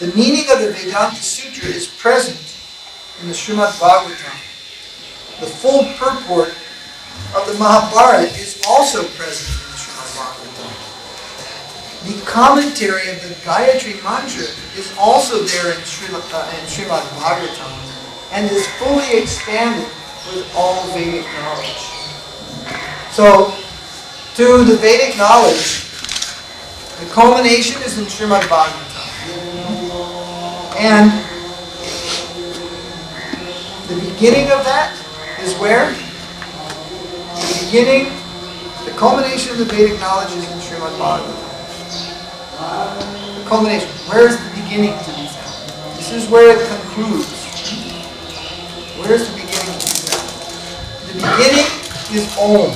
The meaning of the Vedanta Sutra is present in the Srimad Bhagavatam. The full purport of the Mahabharata is also present in the Srimad Bhagavatam. The commentary of the Gayatri mantra is also there in Srimad Bhagavatam and is fully expanded with all Vedic knowledge. So, to the Vedic knowledge, the culmination is in Srimad Bhagavatam. And the beginning of that is where? The culmination of the Vedic knowledge is in Srimad Bhagavatam. The culmination. Where is the beginning to be found? This is where it concludes. Where is the beginning to be found? The beginning is Om,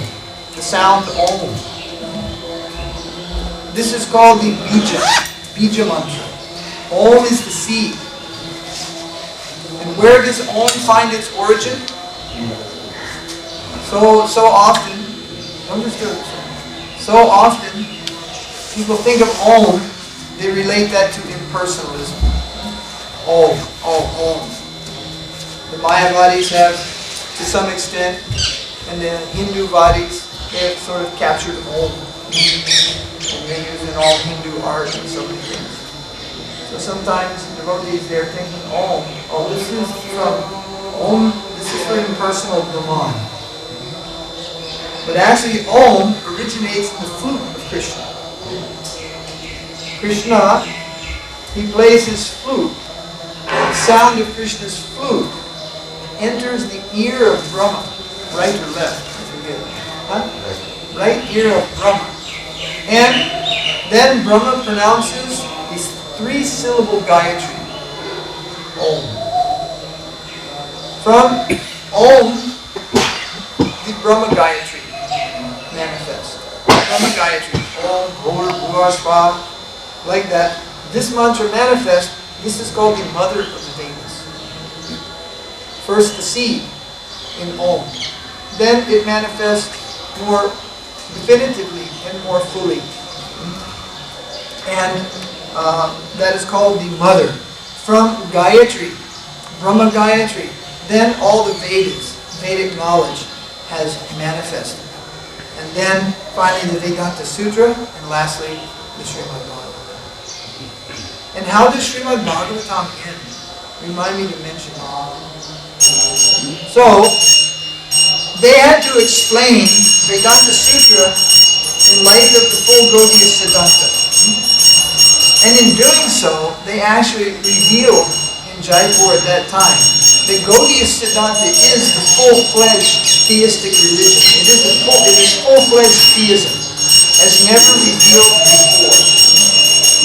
the sound Om. This is called the Bija mantra. Om is the seed. And where does Om find its origin? So often, so often, people think of Om, they relate that to impersonalism. Om. The Mayavadis have, to some extent, and the Hindu-vadis, they have sort of captured Om. And they use it in all Hindu art and so many things. So sometimes devotees, they're thinking, this is for impersonal Brahman. But actually, Om originates in the flute of Krishna. Krishna, he plays his flute. The sound of Krishna's flute enters the ear of Brahma. Right or left? I forget. Right ear of Brahma. And then Brahma pronounces these 3-syllable Gayatri. Om. From Om, the Brahma Gayatri manifests. Brahma Gayatri. Om, Bhur, Bhuva, Sva. Like that. This mantra manifests. This is called the mother of the Vedas. First the seed in Om. Then it manifests more definitively and more fully. And that is called the mother. From Gayatri, Brahma Gayatri, then all the Vedas, Vedic knowledge has manifested. And then finally the Vedanta Sutra, and lastly the Srimad Bhagavatam. And how does Srimad Bhagavatam end? Remind me to mention that. So, they had to explain Vedanta Sutra in light of the full Gaudiya Siddhanta. And in doing so, they actually revealed in Jaipur at that time that Gaudiya Siddhanta is the full-fledged theistic religion. It is full-fledged theism, as never revealed before.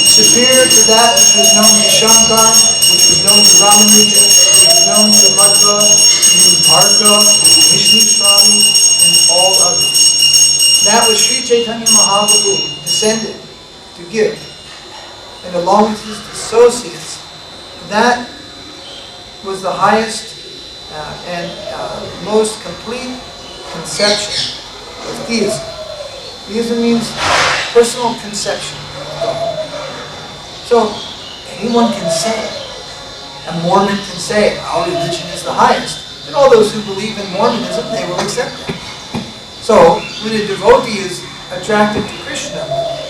Superior to that which was known to Shankar, which was known to Ramanuja, which was known to Madhva, Bhargava, Vishnu Swami, and all others. That was Sri Chaitanya Mahaprabhu descended to give. And along with his associates, that was the highest and most complete conception of theism. Theism means personal conception of God. So, anyone can say, a Mormon can say, our religion is the highest. And all those who believe in Mormonism, they will accept that. So, when a devotee is attracted to Krishna,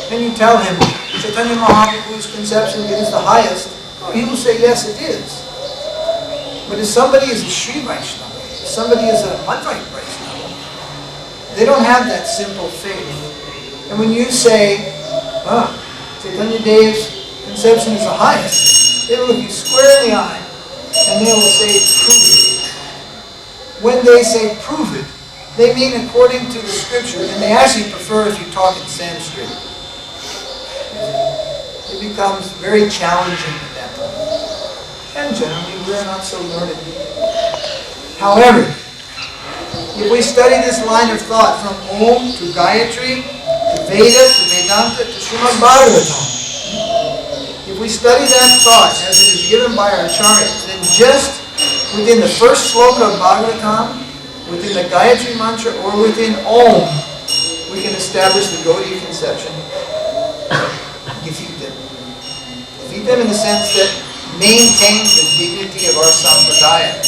and you tell him, Chaitanya Mahaprabhu's conception is the highest, he will say, yes, it is. But if somebody is a Sri Vaishnava, if somebody is a Madhvaita Vaishnava, they don't have that simple faith. And when you say, Chaitanya Dev's conception is the highest, they will look you square in the eye, and they will say, prove it. When they say prove it, they mean according to the scripture, and they actually prefer if you talk in Sanskrit. It becomes very challenging at that point. And generally, we're not so learned. However, if we study this line of thought from Om to Gayatri, to Veda, to Vedanta, to Srimad Bhagavatam, if we study that thought as it is given by our acharyas, then just within the first sloka of Bhagavatam, within the Gayatri mantra, or within Om, we can establish the Gaudiya conception. Defeat them. Defeat them in the sense that maintain the dignity of our sampradaya,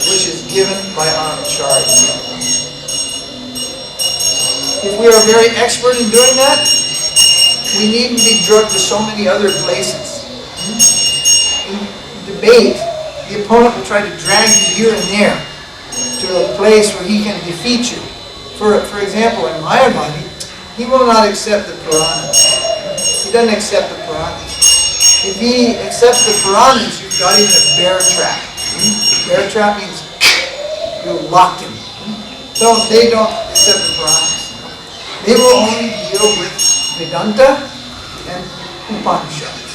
which is given by our acharya. If we are very expert in doing that, we needn't be drugged to so many other places. In debate, the opponent will try to drag you here and there to a place where he can defeat you. For example, in Mayavadi, he will not accept the Puranas. He doesn't accept the Puranas. If he accepts the Puranas, you've got him in a bear trap. Bear trap means you locked him. So they don't accept the Puranas. They will only deal with Vedanta and Upanishads.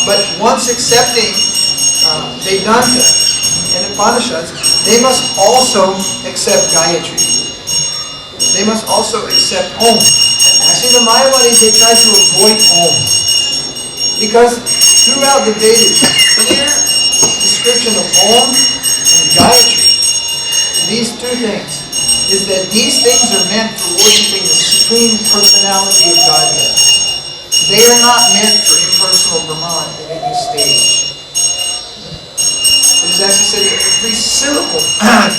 But once accepting Vedanta and Upanishads, they must also accept Gayatri. They must also accept Om. Actually, the Mayavadis, they try to avoid Om. Because throughout the Vedas, clear description of Om and Gayatri, these two things, is that these things are meant for worshiping the Supreme Personality of Godhead. They are not meant for impersonal Brahman at any stage. It is actually said that every syllable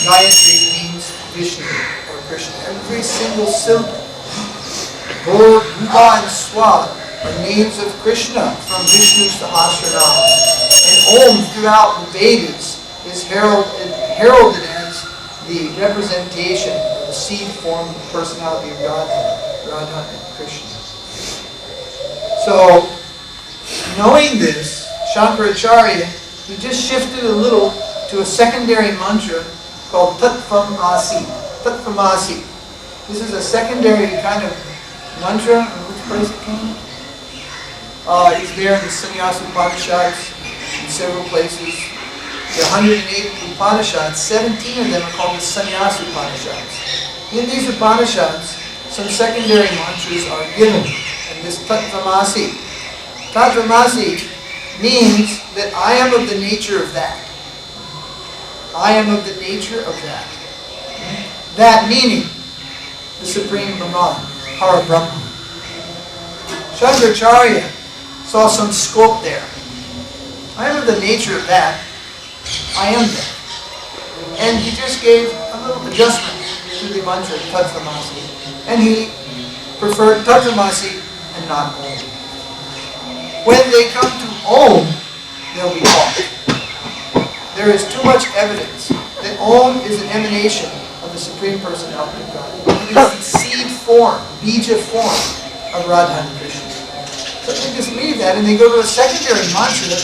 Gayatri means Vishnu or Krishna. Every single syllable. Bhur, Bhuva, and Swa are names of Krishna from Vishnu's Sahasranam. And Om throughout the Vedas is heralded as the representation of the seed form of the personality of Godhead, Radha and Krishna. So, knowing this, Shankaracharya, he just shifted a little to a secondary mantra called Tattvam Asi. Tattvam Asi. This is a secondary kind of mantra. Which place it came? It's there in the Sannyasa Upanishads in several places. There are 108 Upanishads. 17 of them are called the Sannyasa Upanishads. In these Upanishads, some secondary mantras are given. And this Tattvamasi. Tattvamasi means that I am of the nature of that. I am of the nature of that. That meaning the Supreme Brahman, Para Brahma. Shankaracharya saw some scope there. I am of the nature of that. I am that. And he just gave a little adjustment to the mantra, Tattvamasi. And he preferred Tattvamasi and not Om. When they come to Om, they'll be balked. There is too much evidence that Om is an emanation of the Supreme Personality of God. It is the seed form, bija form of Radha and Krishna. So they just leave that and they go to a secondary mantra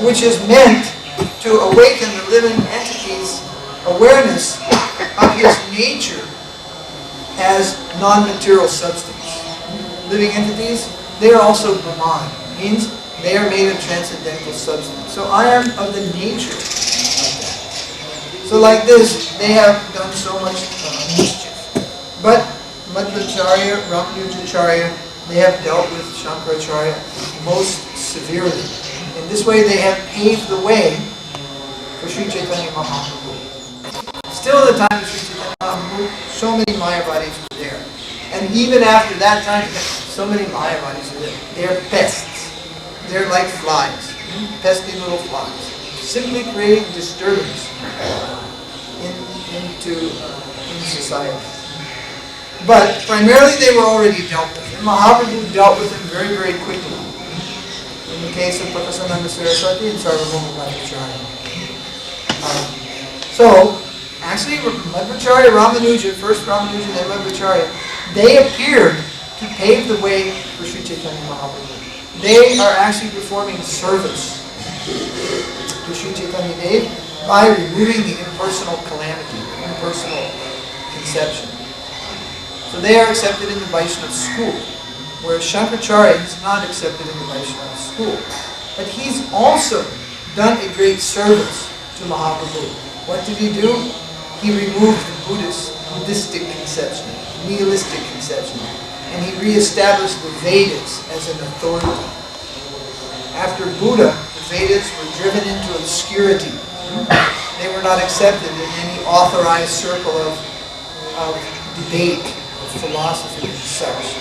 which is meant to awaken the living entity's awareness of his nature as non-material substance. Living entities, they are also Brahman. Means they are made of transcendental substance. So I am of the nature of that. So like this, they have done so much mischief. But Madhvacharya, Ramanujacharya, they have dealt with Shankaracharya most severely. In this way, they have paved the way for Sri Chaitanya Mahaprabhu. Still at the time of Sri Chaitanya Mahaprabhu, so many Mayavadis were there. And even after that time, so many Mayavadis are there. They are pests. They're like flies. Pesky little flies. Simply creating disturbance in society. But primarily they were already dealt with. And Mahaprabhu dealt with them very, very quickly. In the case of Prakasananda Saraswati and Sarvabhauma Madhvacharya. So, actually Madhvacharya, Ramanuja, first Ramanuja, then Madhvacharya, they appeared to pave the way for Sri Chaitanya Mahaprabhu. They are actually performing service to Sri Chaitanya Dev by removing the impersonal calamity, the impersonal conception. So they are accepted in the Vaishnava school, whereas Shankaracharya is not accepted in the Vaishnava school. But he's also done a great service to Mahaprabhu. What did he do? He removed the Buddhistic conception, nihilistic conception, and he reestablished the Vedas as an authority. After Buddha, the Vedas were driven into obscurity. They were not accepted in any authorized circle of debate, of philosophy, and such.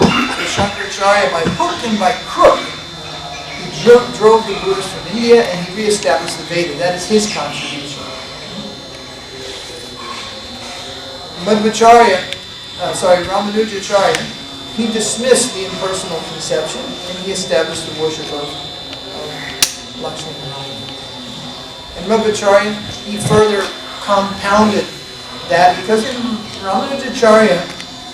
So Shankaracharya, by hook and by crook, he drove the Buddhists from India and he reestablished the Veda. That is his contribution. Ramanujacharya, he dismissed the impersonal conception and he established the worship of Lakshmi Narayana. And Madhvacharya, he further compounded that because in Ramanujacharya,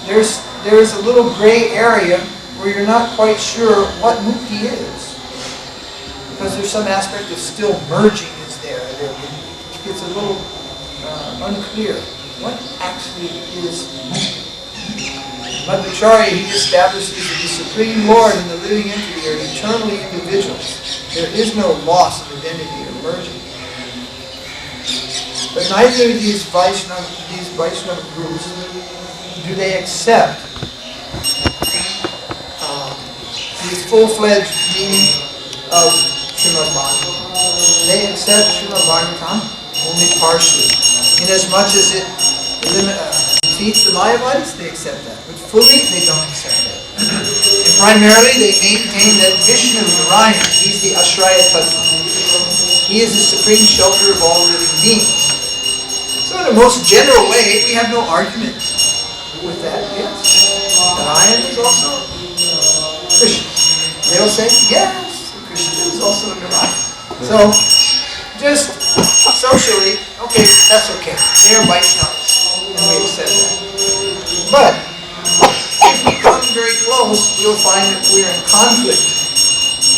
there's a little gray area where you're not quite sure what mukti is. Because there's some aspect of still merging is there. It's a little unclear. What actually is mukti? Madhvacharya, he establishes that the Supreme Lord and the living entity are eternally individuals. There is no loss of identity or merging. But neither of these Vaishnava groups do they accept the full-fledged meaning of Srimad Bhagavatam. They accept Srimad Bhagavatam only partially. Inasmuch as it defeats the Mayavadis, they accept that. But fully, they don't accept that. And primarily, they maintain that Vishnu, Narayan, he's the Ashraya Tattva. He is the supreme shelter of all living beings. So in the most general way, we have no argument with that. Yes, Narayan is also Krishna. They'll say, yes, Krishna is also Narayan. So, just socially, okay, that's okay. They're Vaishnavas, and we accept that. But, if we come very close, we'll find that we're in conflict.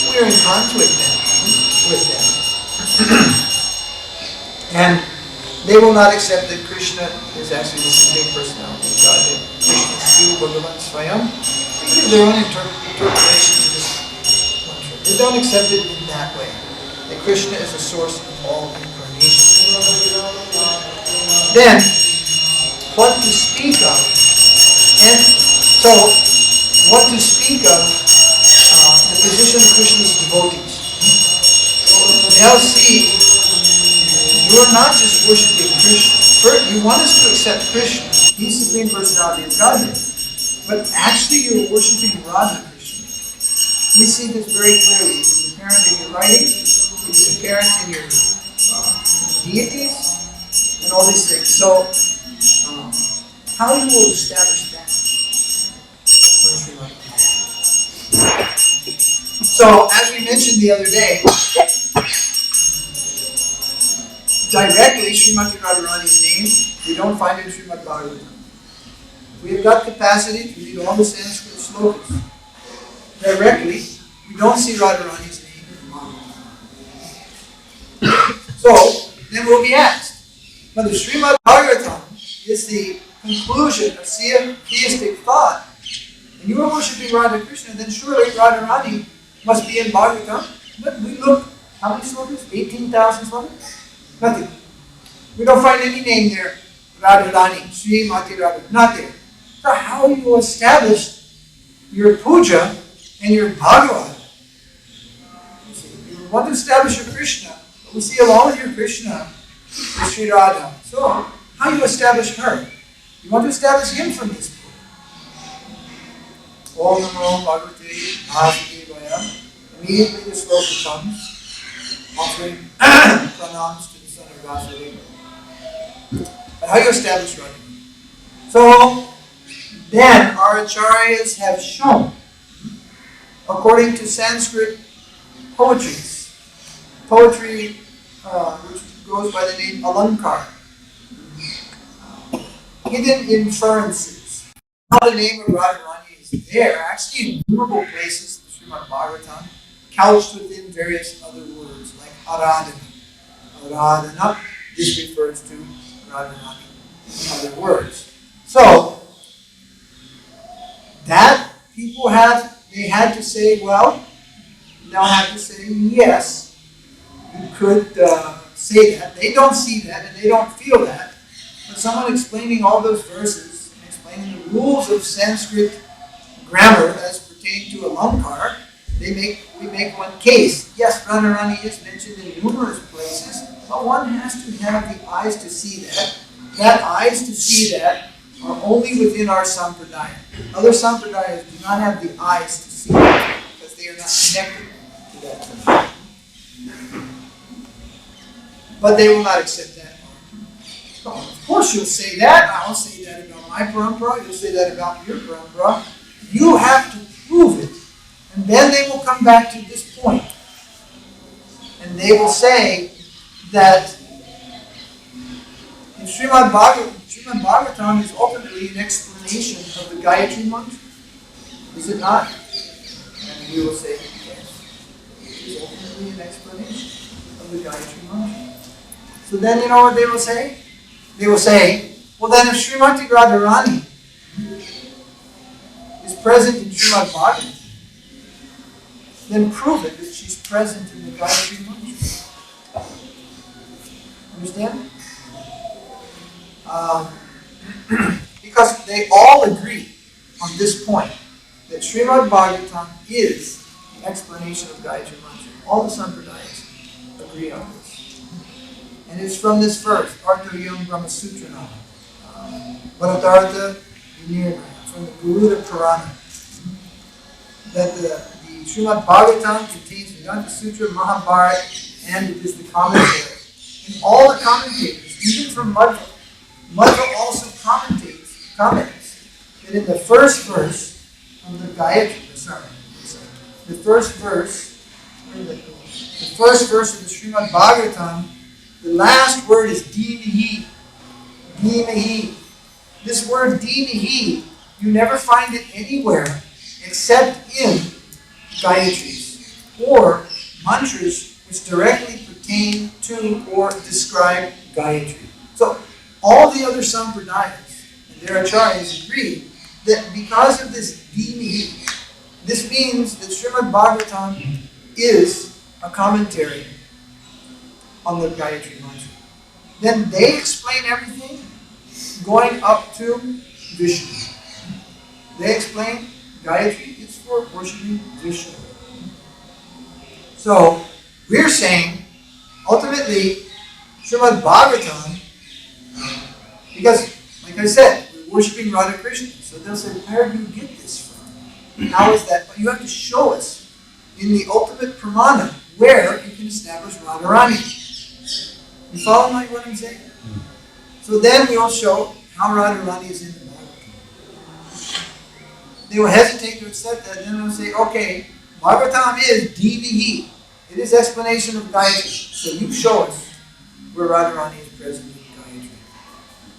We're in conflict then with them. And they will not accept that Krishna is actually the Supreme Personality of God. That Krishna is Stu Bhagavan Swayam. They give their own interpretation to this mantra. They don't accept it in that way. That Krishna is the source of all incarnation. Then, what to speak of? And so, what to speak of the position of Krishna's devotees. Now see, you're not just worshiping Krishna. First, you want us to accept Krishna. He's the Supreme Personality of Godhead. But actually you're worshiping Radha Krishna. We see this very clearly. It is apparent in your writing. It is apparent in your deities and all these things. So, how you will establish that? So, as we mentioned the other day, directly, Srimati Radharani's name, we don't find it in Srimad Bhagavatam. We have got capacity to read all the Sanskrit slokas. Directly, we don't see Radharani's name in Bhagavatam. So, then we'll be asked, but the Srimad Bhagavatam is the conclusion of theistic thought, and you are worshipping Radha Krishna, then surely Radharani must be in Bhagavatam. But we look, how many slokas? 18,000 slokas? Nothing. We don't find any name there. Radharani, Srimati Radharani, not there. So how do you establish your puja and your Bhagavad? You want to establish your Krishna, but we see along with your Krishna is Sri Radha. So how do you establish her? You want to establish him from this book. Om Namo Bhagavate Vasudevaya. Immediately the sloka comes, offering pranams to the son of Vasudeva. But how do you establish Radha? So then our acharyas have shown, according to Sanskrit poetry which goes by the name Alankar, hidden inferences. How the name of Radharani is there, actually in innumerable places in Srimad Bhagavatam, couched within various other words, like Aradhana. Aradhana, this refers to Radharani in other words. So, that people they had to say, well, now have to say, yes, you could say that. They don't see that and they don't feel that. But someone explaining all those verses and explaining the rules of Sanskrit grammar as pertain to Alankar, we make one case. Yes, Radharani is mentioned in numerous places, but one has to have the eyes to see that. That eyes to see that are only within our sampradaya. Other sampradayas do not have the eyes to see it because they are not connected to that thing. But they will not accept that. So, of course you'll say that. I'll say that about my parampara. You'll say that about your parampara. You have to prove it. And then they will come back to this point. And they will say that in Srimad Bhagavatam is ultimately an explanation of the Gayatri mantra. Is it not? And we will say, yes. It is ultimately an explanation of the Gayatri mantra. So then you know what they will say? They will say, well then if Srimati Radharani is present in Srimad Bhagavatam, then prove it that she's present in the Gayatri mantra. Understand? Because they all agree on this point, that Srimad Bhagavatam is the explanation of Gayatri mantra. All the sampradayas agree on this. And it's from this verse, Artha Yam Brahma Sutra Nama, Bharatartha Vinirnaya, from the Garuda Purana, that the Srimad Bhagavatam contains Vedanta Sutra, Mahabharata, and it is the commentary. And all the commentators, even from Madhva also comments that in the first verse of the Gayatri, the first verse of the Srimad Bhagavatam, the last word is Dhimihi. Dhimihi. This word Dhimihi, you never find it anywhere except in Gayatris or mantras which directly pertain to or describe Gayatri. So all the other sampradayas and their acharyas agree that because of this Dhimihi, this means that Srimad Bhagavatam is a commentary on the Gayatri mantra. Then they explain everything going up to Vishnu. They explain Gayatri is for worshiping Vishnu. So we're saying ultimately Srimad Bhagavatam, because like I said, we're worshiping Radha Krishna. So they'll say, where do you get this from? How is that? But you have to show us in the ultimate pramana where you can establish Radharani. You follow what I'm saying? So then we'll show how Radharani is in the Bhagavatam. They will hesitate to accept that, then they'll say, okay, Bhagavatam is Dhimihi. It is explanation of Gayatri. So you show us where Radharani is present in Gayatri.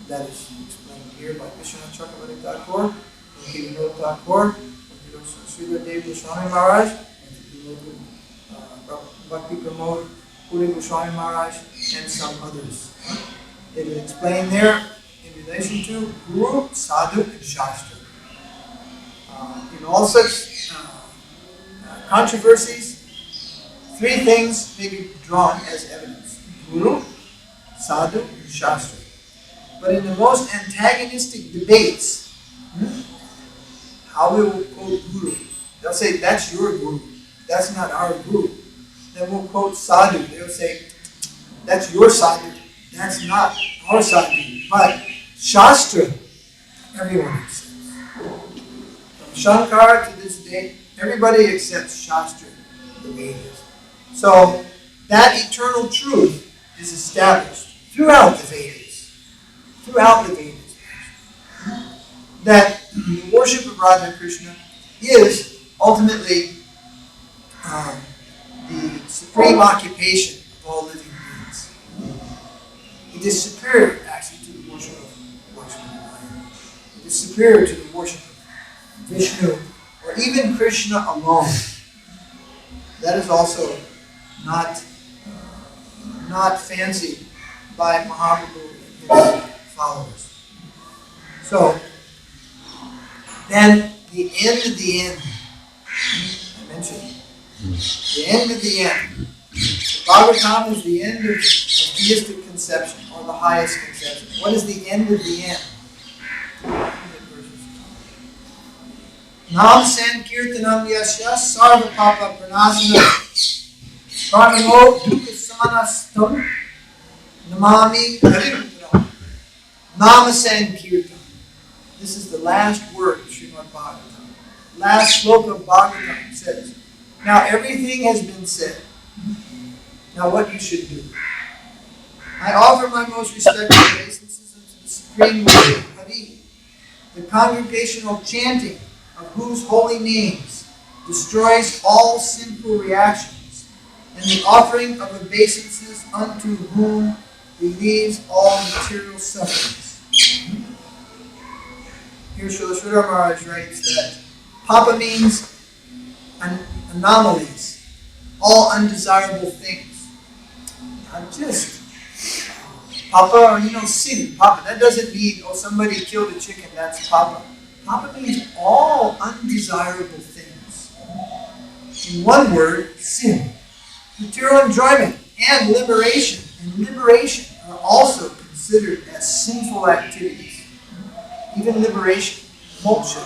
That is explained here by Vishwanath Chakravarti Thakur, Bhakti Thakur, Sridhar Dev Goswami Maharaj, Bhakti Pramod Puri Goswami Maharaj, and some others. It is explained there in relation to Guru, Sadhu, and Shastra. In all such controversies, three things may be drawn as evidence: Guru, Sadhu, and Shastra. But in the most antagonistic debates, how we will quote Guru? They'll say, that's your Guru. That's not our Guru. Then we'll quote Sadhu. They'll say, that's your Sadhu. That's not our Sadhu. But Shastra, everyone accepts. From Shankara to this day, everybody accepts Shastra the way it is. So that eternal truth is established throughout the Vedas. Throughout the Vedas. That the worship of Radha Krishna is ultimately the supreme occupation of all living beings. It is superior, actually, to the worship of Lakshmana. It is superior to the worship of Vishnu, or even Krishna alone. That is also not fancied by Mahaprabhu and his followers. So, then the end of the end, I mentioned, the end of the end. Bhagavatam is the end of theistic conception, or the highest conception. What is the end of the end? Nam Sankirtanam Yasya Sarva Papa Pranasana Karnamo Dukasanastam Namami Harimutram. Nama Sankirtan. This is the last word of Srimad Bhagavatam. last sloka of Bhagavatam says, now everything has been said. Now what you should do. I offer my most respectful obeisances unto the Supreme Lord Hari, the congregational chanting of whose holy names destroys all sinful reactions, and the offering of obeisances unto whom relieves all material sufferings. Here Srila Sridhar Maharaj writes that Papa means anomalies, all undesirable things. Not just Papa, sin. Papa, that doesn't mean, somebody killed a chicken, that's Papa. Papa means all undesirable things. In one word, sin. Material enjoyment and liberation. And liberation are also considered as sinful activities. Even liberation, moksha,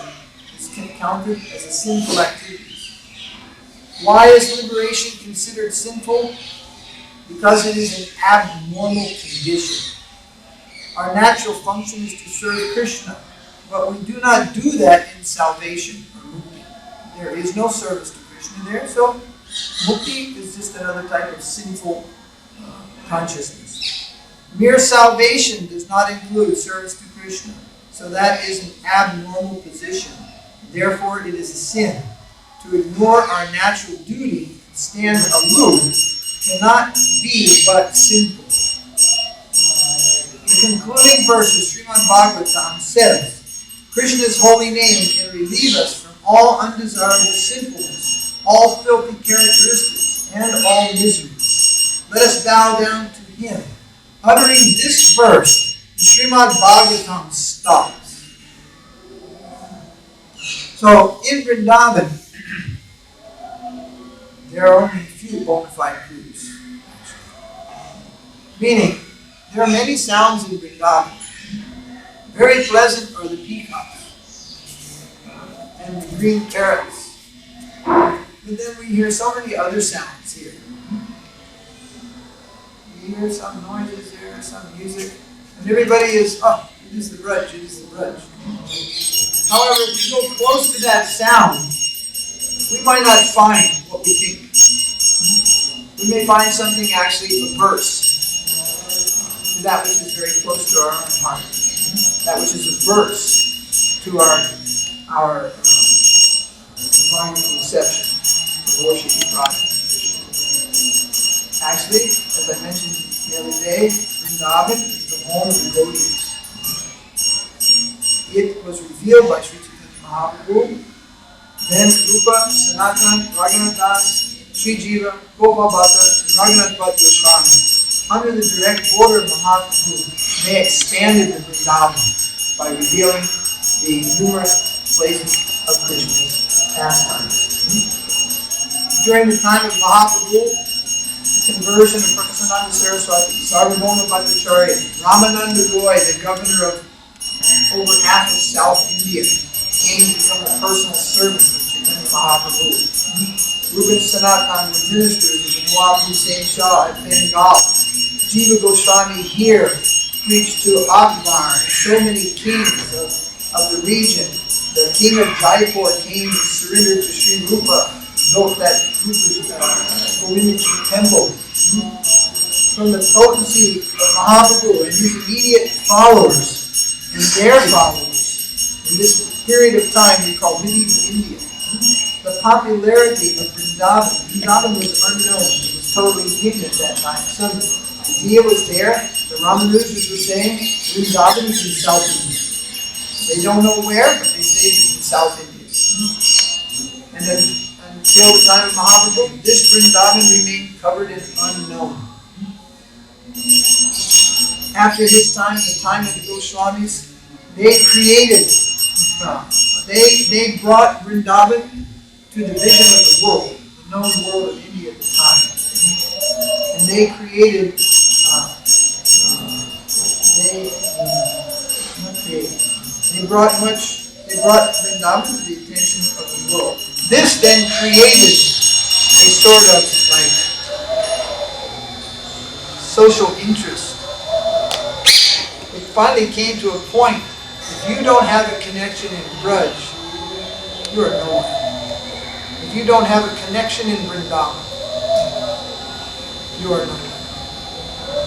is counted as a sinful activity. Why is liberation considered sinful? Because it is an abnormal condition. Our natural function is to serve Krishna, but we do not do that in salvation or mukti. There is no service to Krishna there, so mukti is just another type of sinful consciousness. Mere salvation does not include service to Krishna, so that is an abnormal position. Therefore, it is a sin. To ignore our natural duty and stand aloof cannot be but sinful. The concluding verse of Srimad Bhagavatam says, Krishna's holy name can relieve us from all undesirable sinfulness, all filthy characteristics, and all miseries. Let us bow down to Him. Uttering this verse, the Srimad Bhagavatam stops. So, in Vrindavan, there are only a few bona fide groups. Meaning, there are many sounds in Vrindavan. Very pleasant are the peacocks and the green parrots. But then we hear so many other sounds here. We hear some noises there, some music, and everybody is, it is the brunch, it is the brunch. However, if you go close to that sound, we might not find what we think. We may find something actually a verse to that which is very close to our own heart. That which is a verse to our divine conception of worshiping God. Actually, as I mentioned the other day, Vrindavan is the home of the Gaudiyas. It was revealed by Sri Chaitanya Mahaprabhu. Then Rupa, Sanatan, Raghunath Das, Sri Jiva, Gopal Bhatta, and Raghunath Bhatt Goswami, under the direct order of Mahaprabhu, they expanded the Vrindavan by revealing the numerous places of Krishna's pastimes. During the time of Mahaprabhu, the conversion of Prakasananda Saraswati, Sarvabhauma Bhattacharya, Ramananda Roy, the governor of over half of South India, came to become a personal servant of Chaitanya Mahaprabhu. Rupan Sanatan were ministers of Nawab Hussain Shah at Bengal. Jiva Goswami here preached to Akbar and so many kings of the region. The king of Jaipur came and surrendered to Sri Rupa, built that Govindaji temple. From the potency of Mahaprabhu and his immediate followers and their followers, in this period of time we call medieval India, the popularity of Vrindavan was unknown. It was totally hidden at that time. Some idea was there. The Ramanujas were saying Vrindavan is in South India. They don't know where, but they say it's in South India. And then, until the time of Mahaprabhu, this Vrindavan remained covered in unknown. After his time, the time of the Goswamis, they created, they brought Vrindavan to the vision of the world, the known world of India at the time. And they created, they brought Vrindavan to the attention of the world. This then created a sort of social interest. It finally came to a point, if you don't have a connection in Braj, you are nowhere. If you don't have a connection in Vrindavan, you are nowhere.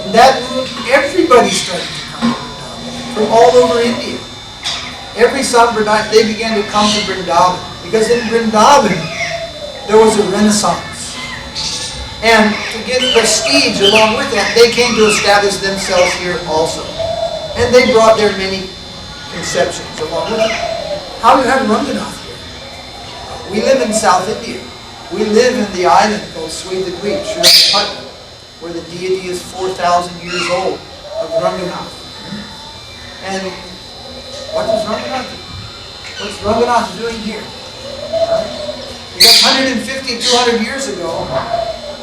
In that mood, everybody started to come to Vrindavan from all over India. Every sampradaya, they began to come to Vrindavan because in Vrindavan there was a renaissance. And to get prestige along with that, they came to establish themselves here also. And they brought their many conceptions along with it. How do you have Ranganath here? We live in South India. We live in the island called Sridhar, Srirangapatnam, where the deity is 4,000 years old of Ranganath. And what is Ranganath doing? What's Ranganath doing here? Because 150, 200 years ago,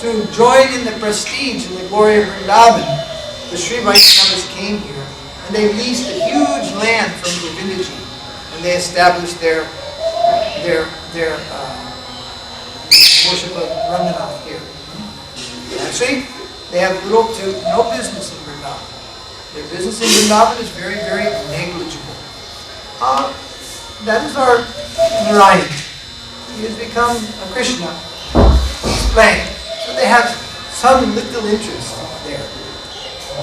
to join in the prestige and the glory of Vrindavan, the Sri Vaishnavas came here and they leased a huge land from Gopinath G and they established their worship of Ranganath here. Actually, they have little to no business in Vrindavan. Their business in Vrindavan is very, very negligible. That is our Narayana. He has become a Krishna. He's playing. So they have some little interest there.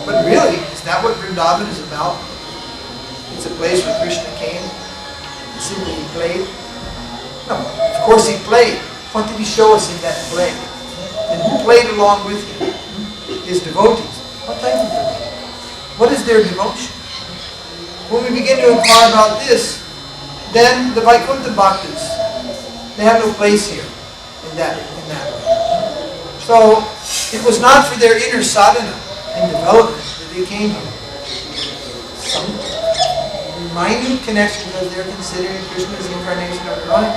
But really, is that what Vrindavan is about? It's a place where Krishna came and simply he played? No, of course he played. What did he show us in that play? And who played along with him? His devotees. What type of devotees? What is their devotion? When we begin to inquire about this, then the Vaikuntha Bhaktas, they have no place here in that way. So it was not for their inner sadhana and development that they came here. Some minute connection because they're considering Krishna's incarnation of Brahma.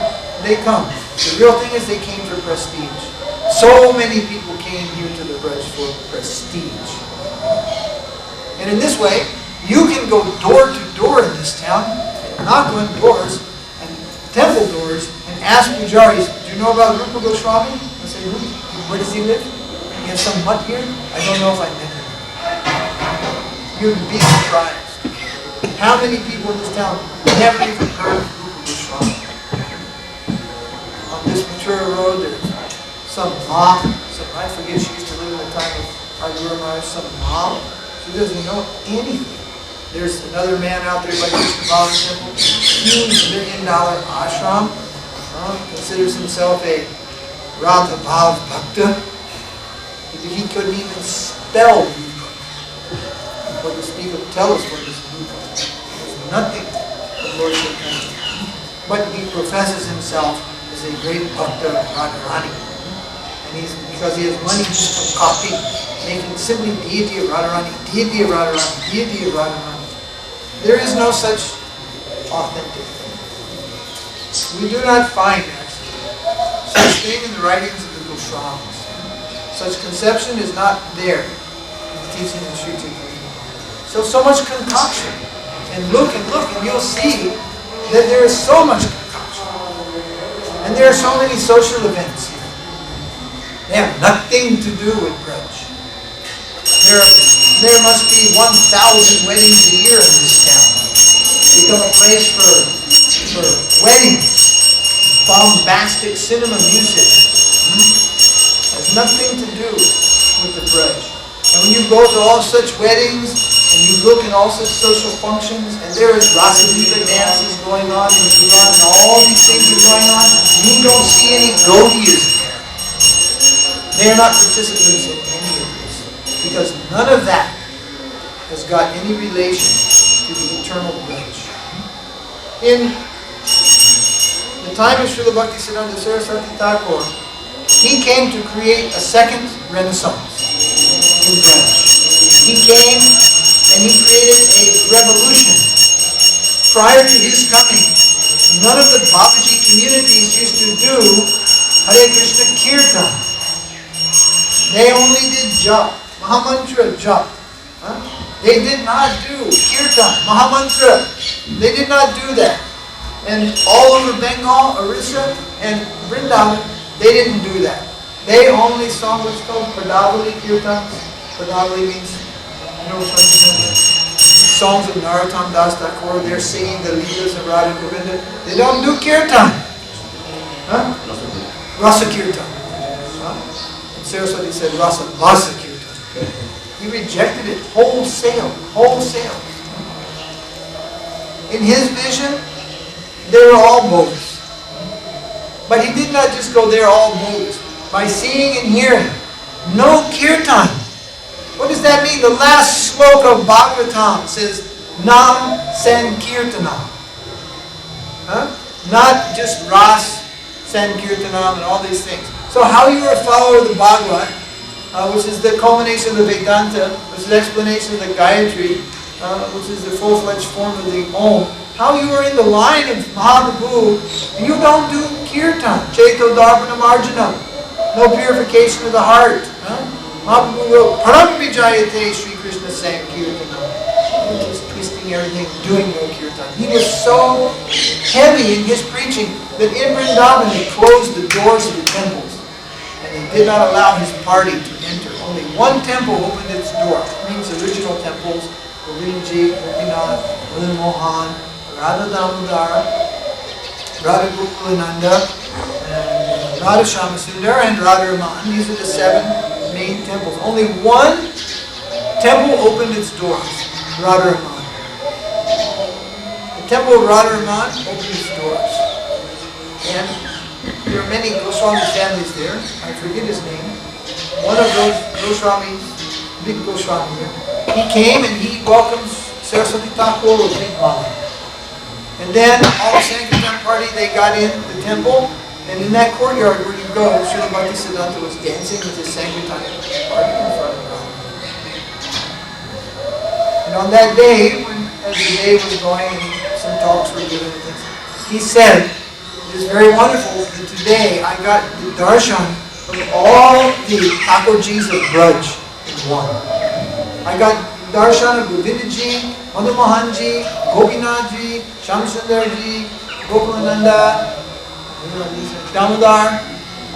They come. The real thing is they came for prestige. So many people came here to the Braj for prestige. And in this way, you can go door to door in this town, and knock on doors, and temple doors, and ask pujaris, do you know about Rupa Goswami? I say, where does he live? He has some hut here? I don't know if I met him. You'd be surprised. How many people in this town never even heard of Rupa Goswami? On this Mathura road, there's some mom, I forget, she used to live in the time of our Guru Maharaj, some mom. She doesn't know anything. There's another man out there by Krishna Bhagavan Temple, huge $1 million ashram, considers himself a Radha Bhav Bhakta. He couldn't even spell Rupa. What does people tell us what is Rupa? There's nothing of Lord Chaitanya. But he professes himself as a great Bhakta of Radharani. And because he has money just to copy, making simply deity of Radharani, deity of Radharani, deity of Radharani. There is no such authentic thing. We do not find actually such thing in the writings of the Goswamis. Such conception is not there in the teaching of Sri Chaitanya. So much concoction. And look, and you'll see that there is so much concoction. And there are so many social events here. They have nothing to do with Braj. There must be 1,000 weddings a year in this town. It's become a place for weddings, bombastic cinema music. Has nothing to do with the Braj. And when you go to all such weddings, and you look at all such social functions, and there is Rasa Leela dances going on, and all these things are going on, you don't see any Gaudiyas there. They are not participants in any of this, because none of that has got any relation to the eternal Braj. In the time of Srila Bhaktisiddhanta Saraswati Thakur, he came to create a second renaissance in Braj. He came and he created a revolution. Prior to his coming, none of the Babaji communities used to do Hare Krishna Kirtan. They only did jap, Mahamantra jap. They did not do Kirtan, Mahamantra. They did not do that. And all over Bengal, Orissa, and Vrindavan, they didn't do that. They only sung what's called Padavali Kirtans. Padavali means, you know what I'm saying? Songs of Narottam Das Thakur, they're singing the Leelas of Radha Govinda. They don't do Kirtan. Huh? Rasa Kirtan. Huh? And Saraswati said Rasa Vasa Kirtan. He rejected it wholesale. Wholesale. In his vision, they were all bogus. But he did not just go, they're all bogus. By seeing and hearing, no kirtan. What does that mean? The last sloka of Bhagavatam says, Nam Sankirtanam. Huh? Not just Ras Sankirtanam and all these things. So how you are a follower of the Bhagavat, which is the culmination of the Vedanta, which is the explanation of the Gayatri, which is the full-fledged form of the Om, how you are in the line of Mahaprabhu, and you don't do kirtan, Chaito Darpanam Arjanam, no purification of the heart. Huh? Mahaprabhu wrote, Param Vijayate Sri Krishna Sankirtanam. Just twisting everything, doing no kirtan. He was so heavy in his preaching that in Vrindavan they closed the doors of the temples. And they did not allow his party to enter. Only one temple opened its door. It means original temples, Govinji, Gopinath, Madan Mohan, Radha Damodara, Radha Gokulananda, and Radha Shamasundar, and Radha Raman. These are the 7 main temples. Only one temple opened its doors, Radha Raman. The temple of Radha Raman opened its doors. And there are many Goswami families there. I forget his name. One of those Goswamis, big Goswami here, he came and he welcomes Saraswati Thakur with big mala. And then all the Sankirtan party, they got in the temple, and in that courtyard where you go, Srila Bhakti Siddhanta was dancing with his Sankirtan party in front of God. And on that day, as the day was going and some talks were given and things, he said, it is very wonderful that today I got the darshan of all the Thakurjis of Braj in one. I got darshan of Govindaji, Madhu Mohanji, Gopinathji, Shamsundarji, Gokulananda, Damodar,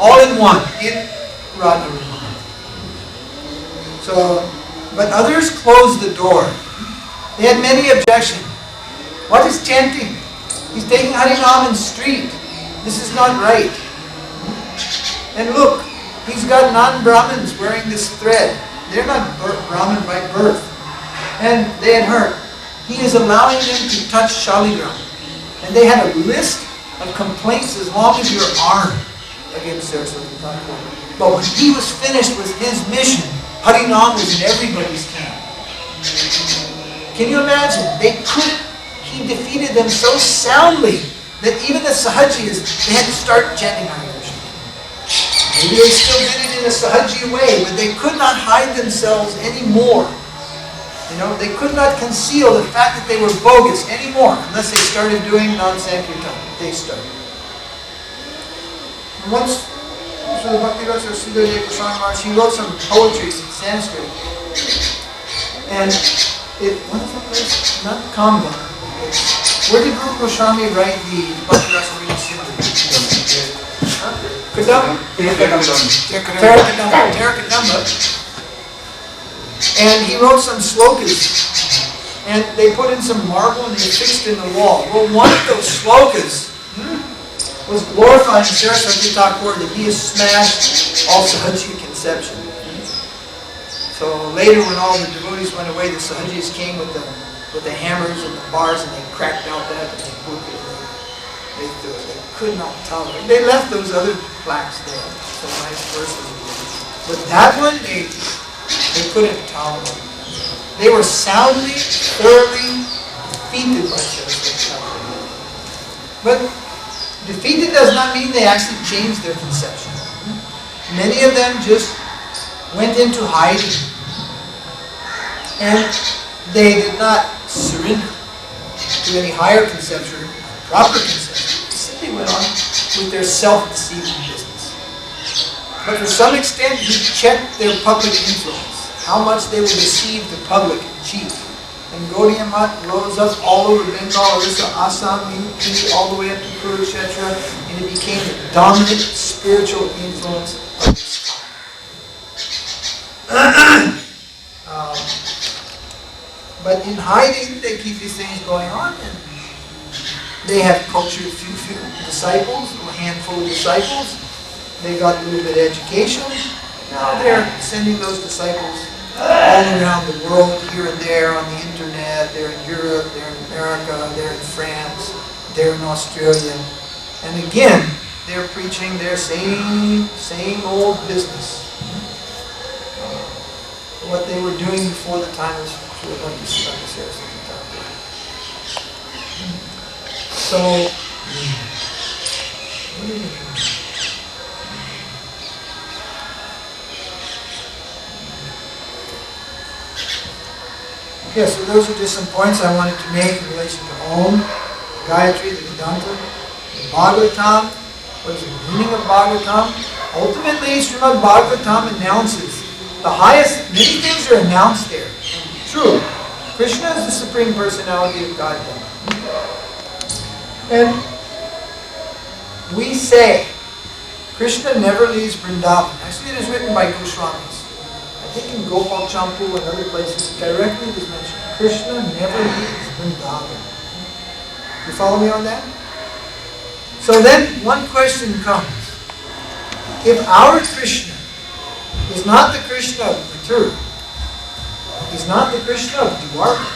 all in one, in Radha Raman. So, but others closed the door. They had many objections. What is chanting? He's taking Harinam in the street. This is not right. And look, he's got non-Brahmins wearing this thread. They're not Brahmin by birth. And they had heard, he is allowing them to touch Shaligram. And they had a list of complaints as long as your arm against Saraswati Thakur. But when he was finished with his mission, Harinam was in everybody's camp. Can you imagine? He defeated them so soundly that even the Sahajis, they had to start chanting Hare Krishna. Maybe they still did it in a Sahaji way, but they could not hide themselves anymore. They could not conceal the fact that they were bogus anymore unless they started doing non-sankirtan. They started. And once, Srila Bhakti Rasa Sridhar Goswami Maharaj, he wrote some poetry in Sanskrit. And what is the place? Not Kamba. Where did Rupa Goswami write the Bhakti Rasa Sridhar? Kadamba? Terakadamba. And he wrote some slokas, and they put in some marble and they fixed in the wall. Well, one of those slokas was glorifying Saraswati Thakur that he has smashed all Sahaji conception. So later, when all the devotees went away, the Sahajis came with the hammers and the bars, and they cracked out that and they broke it. They could not tolerate. They left those other plaques there, some nice verses. But that one, they couldn't tolerate. They were soundly, thoroughly defeated by Saraswati Thakur. But defeated does not mean they actually changed their conception. Many of them just went into hiding. And they did not surrender to any higher conception, proper conception. They simply went on with their self-deceiving business. But to some extent, he checked their public influence, how much they would deceive the public and cheat. And Gaudiya Math rose up all over Bengal, Orissa, Assam, UP, all the way up to Kurukshetra, and it became the dominant spiritual influence of its time. But in hiding, they keep these things going on. And They have cultured few disciples, a handful of disciples. They got a little bit of education. Now they're sending those disciples all around the world, here and there, on the internet. They're in Europe, they're in America, they're in France, they're in Australia. And again, they're preaching their same old business. What they were doing before the time of Bhakti Siddhanta. So, okay, so those are just some points I wanted to make in relation to Om, Gayatri, the Siddhanta, the Bhagavatam. What is the meaning of Bhagavatam? Ultimately, Srimad Bhagavatam announces the highest, many things are announced there. True, Krishna is the Supreme Personality of Godhead. And we say, Krishna never leaves Vrindavan. Actually, it is written by Goswamis. I think in Gopal Champu and other places, directly it is mentioned, Krishna never leaves Vrindavan. You follow me on that? So then, one question comes. If our Krishna is not the Krishna of Mathura, is not the Krishna of Dwarka,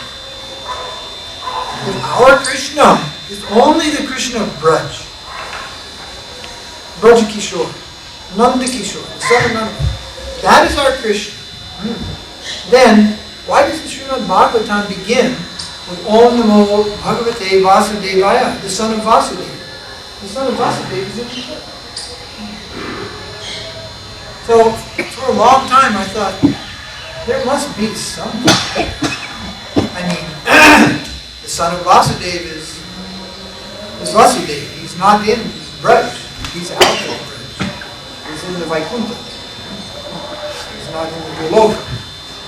if our Krishna is only the Krishna of Braj, Braj Kishore, Nanda Kishore, the son of Nanda, that is our Krishna. Then, why does the Srimad Bhagavatam begin with Om Namo Bhagavate Vasudevaya, the son of Vasudeva? The son of Vasudeva is in the book. So, for a long time I thought, there must be something. I mean, the son of Vasudeva is Vasudeva. He's not in Braj. He's out of Braj. He's in the Vaikuntha. He's not in the Goloka,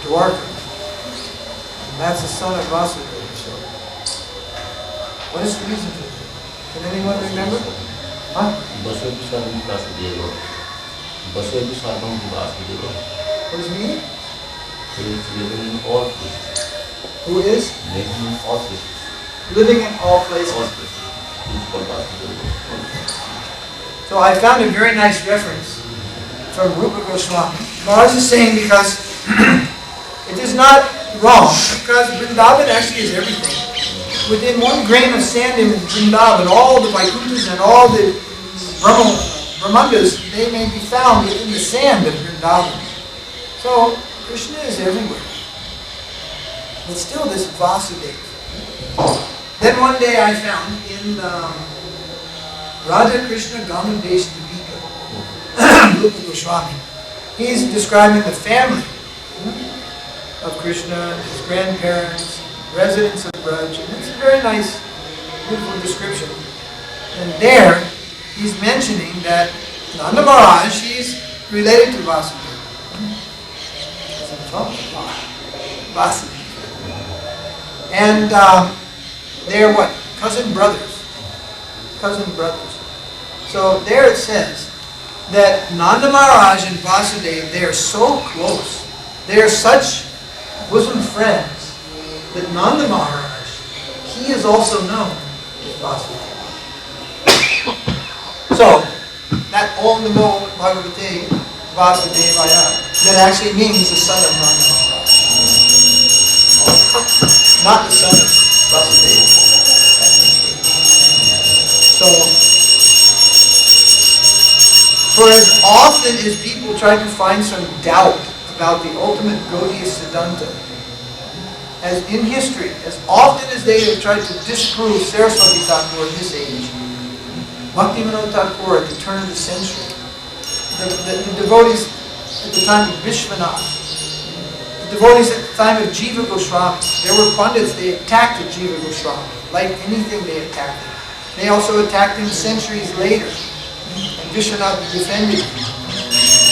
Dwarka. And that's the son of Vasudeva. So, what is the reason for that? Can anyone remember? Huh? What does it mean? He is living in all places. Who is? Living in all places. Living in all places. All places. So I found a very nice reference from Rupa Goswami. Maharaj is saying because it is not wrong, because Vrindavan actually is everything. Within one grain of sand in Vrindavan, all the Vaikunthas and all the Brahmandas, they may be found within the sand of Vrindavan. So Krishna is everywhere. But still this Vasudeva. Then one day I found in Radha Krishna Gamadesh Devika, Rupa Goswami, he's describing the family of Krishna, his grandparents, residents of Braj, and it's a very nice, beautiful description. And there, he's mentioning that Nanda Maharaj, he's related to Vasudeva. Vasudeva. And they're what? Cousin brothers. Cousin brothers. So there it says that Nanda Maharaj and Vasudeva, they are so close. They are such bosom friends that Nanda Maharaj, he is also known as Vasudeva. So, that Om Namo Bhagavate Vasudevaya, that actually means the son of Nanda Maharaj. Not the son of Vasudeva. So, for as often as people try to find some doubt about the ultimate Gaudiya Siddhanta, as in history, as often as they have tried to disprove Saraswati Thakur in this age, Bhaktivinoda Thakur at the turn of the century, the devotees at the time of Vishwanath, the devotees at the time of Jiva Goswami, there were pundits, they attacked Jiva Goswami, like anything they attacked him. They also attacked him centuries later, and Vishwanath defended him.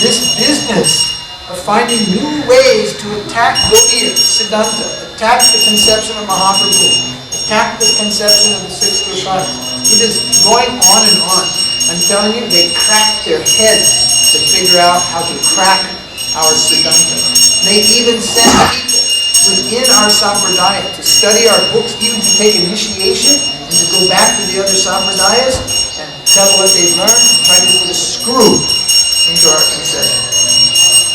This business of finding new ways to attack Gaudiya Siddhanta, attack the conception of Mahaprabhu, attack the conception of the six Goswamis. It is going on and on. I'm telling you, they crack their heads to figure out how to crack our Siddhanta. They even send people within our sampradaya to study our books, even to take initiation, and to go back to the other sampradayas and tell what they've learned and try to put a screw into our conception.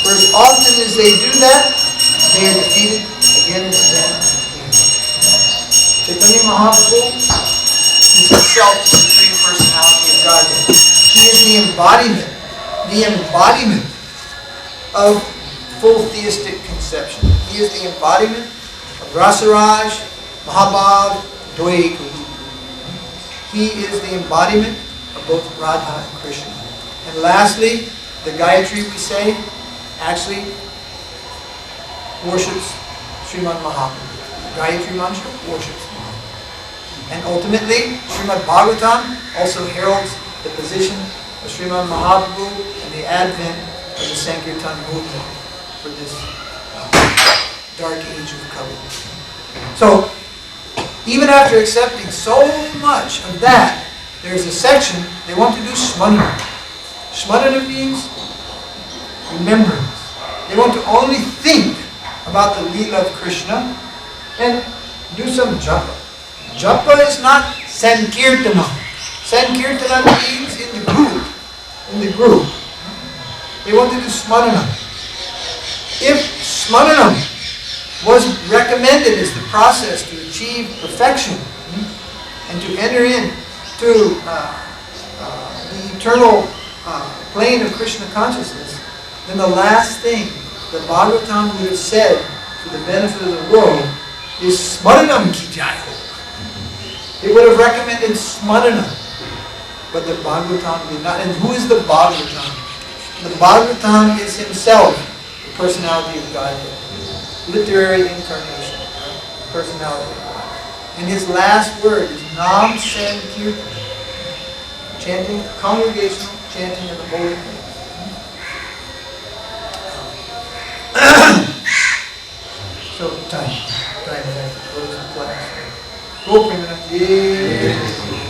For as often as they do that, they are defeated again and again. Chaitanya Mahaprabhu is himself the Supreme Personality of Godhead. He is the embodiment of full theistic conception. He is the embodiment of Rasaraj, Mahabhav, Dvaika. He is the embodiment of both Radha and Krishna. And lastly, the Gayatri we say actually worships Srimad Mahaprabhu. The Gayatri mantra worships Mahaprabhu. And ultimately, Srimad Bhagavatam also heralds the position of Srimad Mahaprabhu and the advent of the Sankirtan movement for this dark age of Kali. So, even after accepting so much of that, there's a section they want to do smanana. Smanana means remembrance. They want to only think about the Leela of Krishna and do some japa. Japa is not Sankirtana. Sankirtana means in the group. They want to do smanana. If smanana was recommended as the process to achieve perfection and to enter into the eternal plane of Krishna consciousness, then the last thing the Bhagavatam would have said for the benefit of the world is Smaranam ki jaya. It would have recommended Smarana, but the Bhagavatam did not. And who is the Bhagavatam? The Bhagavatam is himself the personality of Godhead. Literary incarnation, personality of God. And his last word is Nam Sankirtan, chanting, congregational chanting of the holy names. So, time. I have to close the class. Gopinath Gaudiya Math.